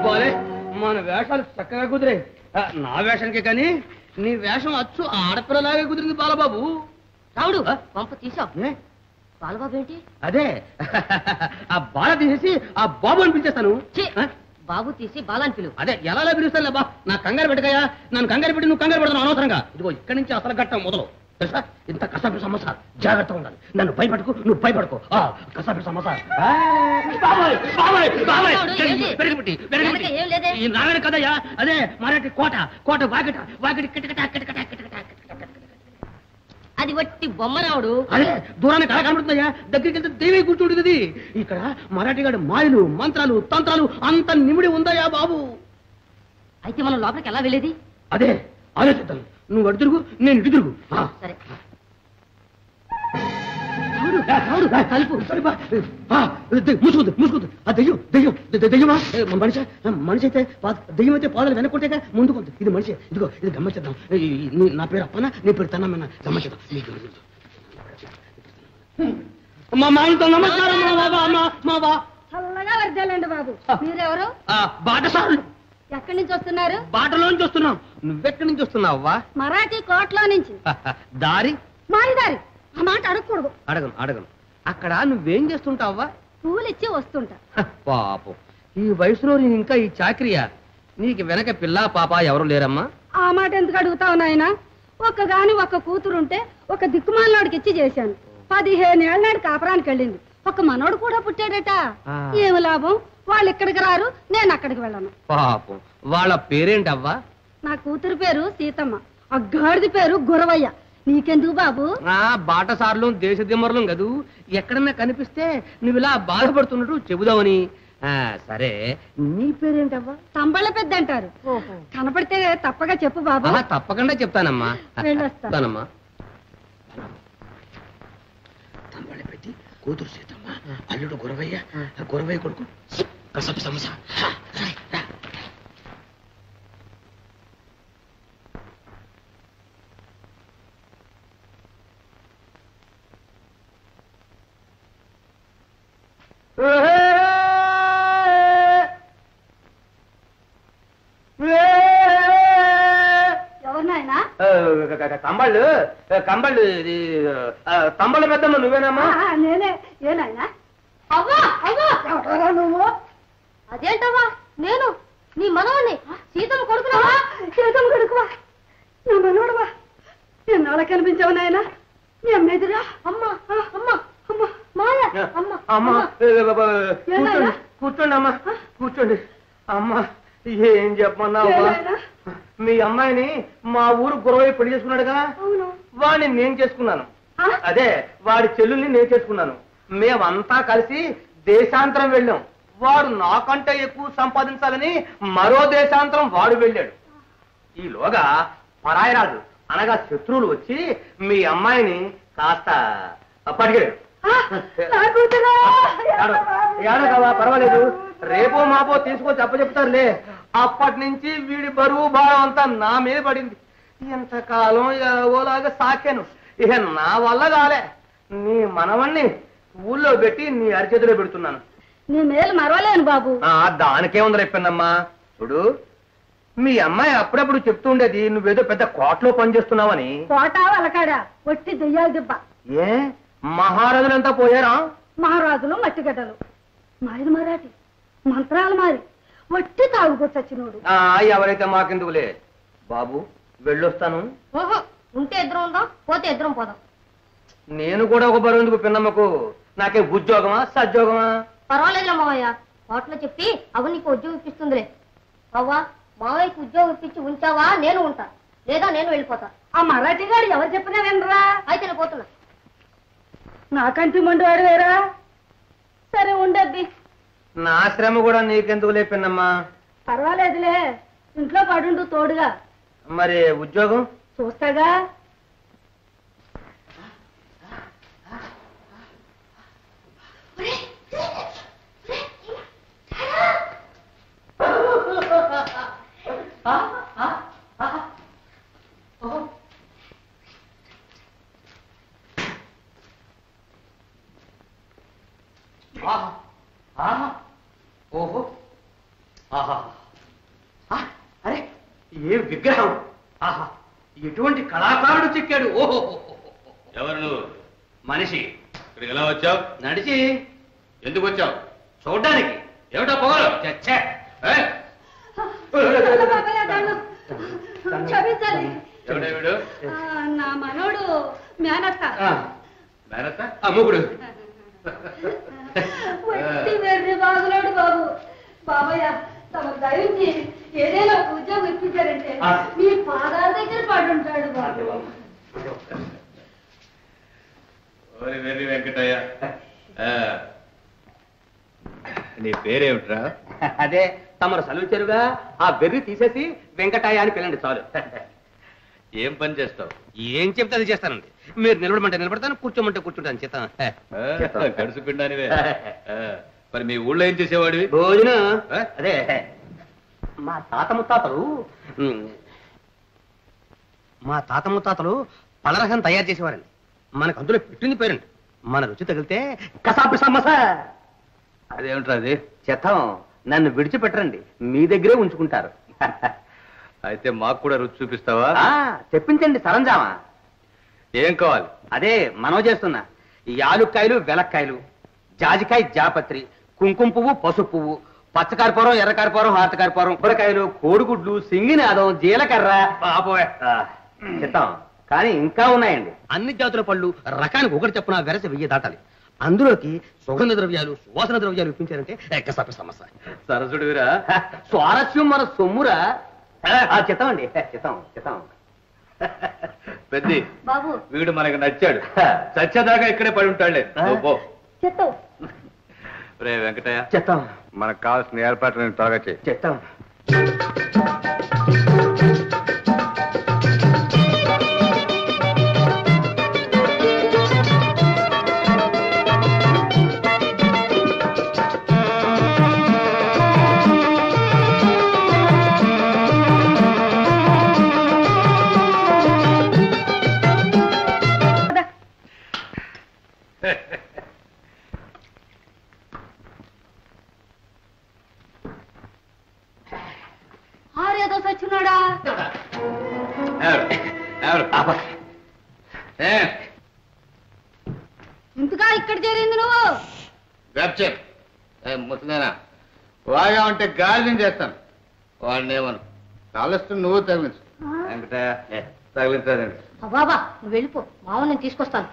బాలే మన వేషాలు చక్కగా కుదిరే. నా వేషానికే కానీ నీ వేషం అచ్చు ఆడపిల్లలాగే కుదిరింది బాలబాబు. రావుడు పంప తీసావు. బాలబాబు ఏంటి? అదే ఆ బాల తీసేసి ఆ బాబు అని పిలిచేస్తాను. బాబు తీసి బాలాని పిలువు. అదే ఎలా పిలుస్తాను బా. నా కంగారు పెట్టకయా. నన్ను కంగారు పెట్టి నువ్వు కంగారు పెడతాను అనవసరంగా. ఇదిగో ఇక్కడి నుంచి అసలు ఘట్టం మొదలు. తెలుసా ఇంత కసాపి సమస్య జాగ్రత్తగా ఉండాలి. నన్ను భయపడకు, నువ్వు భయపడకు. కసాపి సమస్య నారాయణ కదయ్యా. అదే మరాఠీ కోట. కోట వాకిట వాకిటి కిటకిట కిటకిట కిటకిట. అది వట్టి బొమ్మ రావుడు. అదే దూరాన్ని కళ కనబడుతుందయ్యా. దగ్గరికి వెళ్తే దేవి కూర్చుంటుంది. ఇక్కడ మరాఠీగాడి మాయలు మంత్రాలు తంత్రాలు అంత నిమిడి ఉందయ్యా బాబు. అయితే మనం లోపలికి ఎలా వెళ్ళేది? అదే ఆలోచిద్దాం. నువ్వు అటు తిరుగు, నేను ఇటు తిరుగు. సరే మూసుకుంది మూసుకుంది. ఆ దెయ్యం దెయ్యం దెయ్యమా మనిషి? మనిషి అయితే దెయ్యం అయితే పాదాలు వెనక్కుంటే ముందుకుంది. ఇది మనిషి. ఇదిగో ఇది గమ్మచేద్దాం. నా పేరు అప్పన, నీ పేరు తన్నమ్మన్న. గమ్మచేద్దాం. మా మామతో నమస్కారం. మా బా చల్లగా వర్దాలండి బాబు. మీరెవరు? బాటసారులు. ఎక్కడి నుంచి వస్తున్నారు? బాటలోంచి వస్తున్నాం. నువ్వెక్కడి నుంచి వస్తున్నావా? మరాఠీ కోటలో నుంచి. దారి మారిదారి. ఆ మాట అడగకూడదు. అడగను అడగను. అక్కడ నువ్వేం చేస్తుంటావా? పూలిచ్చి వస్తుంటా. పాపం ఈ వయసులో నేను ఇంకా ఈ చాకరియా? నీకు వెనక పిల్ల పాప ఎవరు లేరమ్మా? ఆ మాట ఎందుకు అడుగుతావు నాయన? ఒక్క కూతురుంటే ఒక దిక్కుమాలనాడికి ఇచ్చి చేశాను. 15 ఏళ్ళ నాడు కాపురానికి వెళ్ళింది. ఒక మనోడు కూడా పుట్టాడట. ఏమి లాభం? వాళ్ళు ఇక్కడికి రారు, నేను అక్కడికి వెళ్ళను. పాపం వాళ్ళ పేరేంటవ్వా? నా కూతురు పేరు సీతమ్మ, ఆ గాడిది పేరు గురవయ్య. నీకెందుకు బాబు? బాటసార్లు దేశ దిమ్మరులు కదూ. ఎక్కడన్నా కనిపిస్తే నువ్వు ఇలా బాధపడుతున్నట్టు చెబుదామని. సరే నీ పేరేంటవ్వా? తంబళ్ళ పెద్ద అంటారు. కనపడితే తప్పగా చెప్పు బాబు. తప్పకుండా చెప్తానమ్మా. వెళ్ళొస్తానమ్మా. తంబళ్ళ పెట్టి కూతురు సీతమ్మ, అల్లుడు గురవయ్య, గురవయ్య కొడుకు కసపి సమస్య. ఎవరినాయనా? కంబళ్ళు కంబళ్ళు తంబళ్ళ పెద్దమ్మ నువ్వేనమ్మా? నేనే. ఏనాయనా? అవ్వా అవ్వా ఎవరా నువ్వు? అదేంటవ్వా? నేను నీ మనవాణ్ణి, సీతమ్మ కొడుకురా. సీతమ్మ కొడుకువా? నా మనోడువా? ఎన్నాళ్ళ కనిపించావు నాయన? నీ అమ్మేదిరా? అమ్మా అమ్మా అమ్మా మాయా అమ్మా అమ్మా కూర్చోండి అమ్మా కూర్చోండి. అమ్మా ఏం చెప్పమన్నావా? మీ అమ్మాయిని మా ఊరు గురవయ్య పెళ్లి చేసుకున్నాడుగా, వాడిని నేను చేసుకున్నాను. అదే వాడి చెల్లుల్ని నేను చేసుకున్నాను. మేమంతా కలిసి దేశాంతరం వెళ్ళాం. వాడు నాకంటే ఎక్కువ సంపాదించాలని మరో దేశాంతరం వాడు వెళ్ళాడు. ఈలోగా పరాయరాజు అనగా శత్రువులు వచ్చి మీ అమ్మాయిని కాస్త పడిగాడు. ఏడవా పర్వాలేదు, రేపో మాపో తీసుకొచ్చి అప్పచెప్తారులే. అప్పటి నుంచి వీడి బరువు భారం అంతా నా మీద పడింది. ఎంతకాలం ఓలాగా సాకాను. ఇక నా వల్ల కాలే. నీ మనవణ్ణి ఊళ్ళో పెట్టి నీ అరిచేతిలో పెడుతున్నాను. నీ మేలు మరవలేను బాబు. దానికే ఉంది రేపన్నమ్మా. చూడు, మీ అమ్మాయి అప్పుడప్పుడు చెప్తూ ఉండేది నువ్వేదో పెద్ద కోటలో పనిచేస్తున్నావని. కోట వాళ్ళకాడా ఒట్టి దెయ్యాలు దెబ్బ. ఏ మహారాజులంతా పోయారా? మహారాజులు మట్టిగడ్డలు, మాది మరాఠీ మంత్రాలు మారి ఒట్టి తాగుకొచ్చినోడు. ఎవరైతే మాకెందుకులే బాబు, వెళ్ళొస్తాను. ఉంటే ఇద్దరం ఉందాం, పోతే ఇద్దరం పోదాం. నేను కూడా ఒక బరువు ఎందుకు పిన్నమ్మకు? నాకే ఉద్యోగమా సద్యోగమా? పర్వాలేదులే మావయ్య, కోటలో చెప్పి అవి నీకు ఉద్యోగం ఇప్పిస్తుందిలే. అవ్వా మావయ్యకి ఉద్యోగం ఇప్పించి ఉంచావా నేను ఉంటా, లేదా నేను వెళ్ళిపోతా. ఆ మరాఠీ గారు ఎవరు చెప్పినా వినరా? అయితే నేను పోతున్నా. నాకంటి మండివాడు వేరా? సరే ఉండద్ది. నా శ్రమ కూడా నీకెందుకు లేపిన్నమ్మా? పర్వాలేదులే, ఇంట్లో పడుండు తోడుగా. మరి ఉద్యోగం చూస్తాగా. ఓహో, ఆహా, అరే ఏ విగ్రహం! ఆహా, ఎటువంటి కళాకారుడు చెక్కాడు! ఓహో, ఎవరు నువ్వు? మనిషి. ఇక్కడికి ఎలా వచ్చావు? నడిచి. ఎందుకు వచ్చావు? చూడ్డానికి. ఏమిటో పొగరు? చచ్చే. క్షమించాలి. ఎవడే వీడు? నా మనోడు మేనత్త. మేనత్త? అమ్ముగుడు. వెర్రి బాగులోడు బాబు. బాబయ్య తమ దయించి ఏదైనా ఒక ఉద్యోగం ఇప్పించారంటే మీ పాదాల దగ్గర పడుంటాడు బాబు. ఓరి వెర్రి వెంకటయ్య, నీ పేరేమిట్రా? అదే తమరు సెలవిచ్చారుగా, ఆ వెర్రి తీసేసి వెంకటాయ అని పిల్లండి చాలు. ఏం పని చేస్తావు? ఏం చెప్తే అది చేస్తానండి. మీరు నిలబడమంటే నిలబడతాను, కూర్చోమంటే కూర్చుంటాను. చేత గడుసు పిండానివే. మరి మీ ఊళ్ళో ఏం చేసేవాడివి? భోజనం. అదే మా తాత ముత్తాతలు పలరహం తయారు చేసేవారండి. మనకు అందులో పెట్టింది పేరండి. మన రుచి తగిలితే కసాపి సమస్య. అదేమిట్రా అది? చెత్తం. నన్ను విడిచిపెట్టరండి, మీ దగ్గరే ఉంచుకుంటారు. అయితే మాకు కూడా రుచి చూపిస్తావా? చెప్పించండి సరంజామా. ఏం కావాలి? అదే మనం చేస్తున్నా. యాలుక్కాయలు, వెలక్కాయలు, జాజికాయ, జాపత్రి, కుంకుమ పువ్వు, పసుపు పువ్వు, పచ్చకారపూరం, ఎర్రకారపూరం, హారతకారపూరం, ఉడకాయలు, కోడిగుడ్లు, సింగినాదం, జీలకర్ర. చెత్తాం. కానీ ఇంకా ఉన్నాయండి. అన్ని జాతుల పళ్ళు రకానికి ఒకటి చెప్పున వెరసి 1000 దాటాలి. అందులోకి సుగంధ ద్రవ్యాలు, సువాసన ద్రవ్యాలు ఇప్పించారంటే కసాపి సమస్య. సరసుడివిరా. స్వారస్యం మన సొమ్మురా. చెత్తామండి. చెత్తాం. పెద్ది బాబు వీడు మనకు నచ్చాడు. చచ్చేదాకా ఇక్కడే పడి ఉంటాడులే. చెత్తం. రే వెంకటయ్య, చెత్తాం. మనకు కావాల్సిన ఏర్పాట్లు త్వరగా చేయి. చెత్తాం. ఆరేదో సచ్చినాడా? ఇంతగా ఇక్కడ చేరింది నువ్వు? ముసలేనా వాగా ఉంటే గాలి చేస్తాను. వాడిని ఏమను కాలుస్తూ నువ్వు తగిలించు. వెంకటయ్య తగిలించాలండి. బాబా నువ్వు వెళ్ళిపో, మావ నేను తీసుకొస్తాను.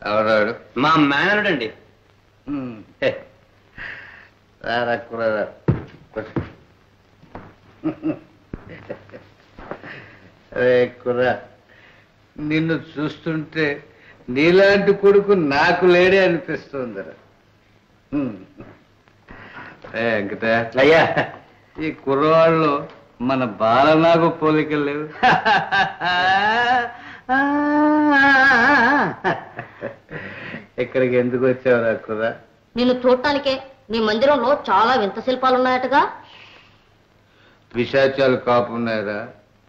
ఎవరాడు? మా మేనరుడు అండి. అరే కుర్రా, నిన్ను చూస్తుంటే నీలాంటి కొడుకు నాకు లేడే అనిపిస్తుందిరా. వెంకటయ్య, అయ్యా ఈ కుర్రవాళ్ళు మన బాలనాగు పోలికలు లేవు. ఇక్కడికి ఎందుకు వచ్చావురా కుర్రా? నిన్ను చూడటానికే. నీ మందిరంలో చాలా వింత శిల్పాలు ఉన్నాయటగా. పిశాచాలు కాపున్నాయిరా,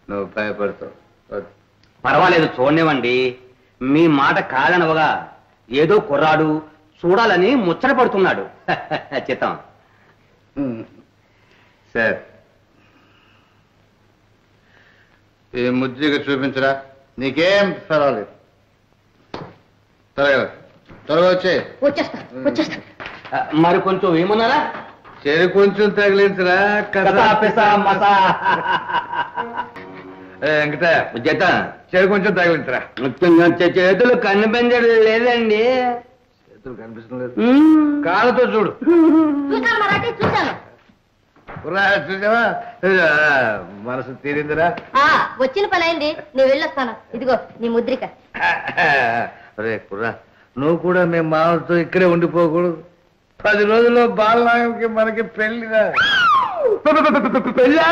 నువ్వు భయపడతావు. పర్వాలేదు, చూడనివ్వండి. మీ మాట కాదనవగా ఏదో కుర్రాడు చూడాలని ముచ్చట పడుతున్నాడు. చిత్తం. సరే, ఈ ముద్రిక చూపించరా. నీకేం పర్వాలేదు. త్వరగా వచ్చేస్తా. మరి కొంచెం ఏమన్నారా? చెరి కొంచెం తగిలించరా. వెంకటయ్య, జత చెరి కొంచెం తగిలించరా. చేతులు కనిపించడం లేదండి. చేతులు కనిపిస్తుంది లేదు. కాళ్ళతో చూడు. చూశాను. చూసావా? మనసు తీరిందిరా. వచ్చిన పని అయింది, నేను వెళ్ళొస్తాను. ఇదిగో నీ ముద్రిక. రే కుర్రా, నువ్వు కూడా మేము మామతో ఇక్కడే ఉండిపోకూడదు. 10 రోజుల్లో బాలనాగంకి మనకి పెళ్లిరా. పెళ్ళా?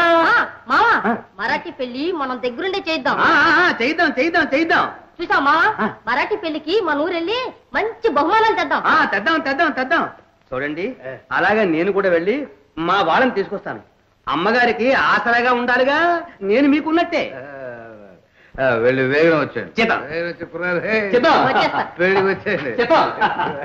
మావా, మరాఠీ పెళ్లి మనం దగ్గరుండే చేద్దాం. చేద్దాం. చూసా మావా, మరాఠీ పెళ్లికి మన ఊరెళ్ళి మంచి బహుమానాలు తెద్దాం. తెద్దాం. చూడండి, అలాగే నేను కూడా వెళ్ళి మా వాళ్ళని తీసుకొస్తాను. అమ్మగారికి ఆసరాగా ఉండాలిగా. నేను మీకున్నట్టే. వెళ్ళి వేగం వచ్చాను. చేద్దాం. వేగం వచ్చి పురాలు. చేద్దాం. వచ్చేస్తా. పెళ్లికి వచ్చేయండి. చేద్దాం.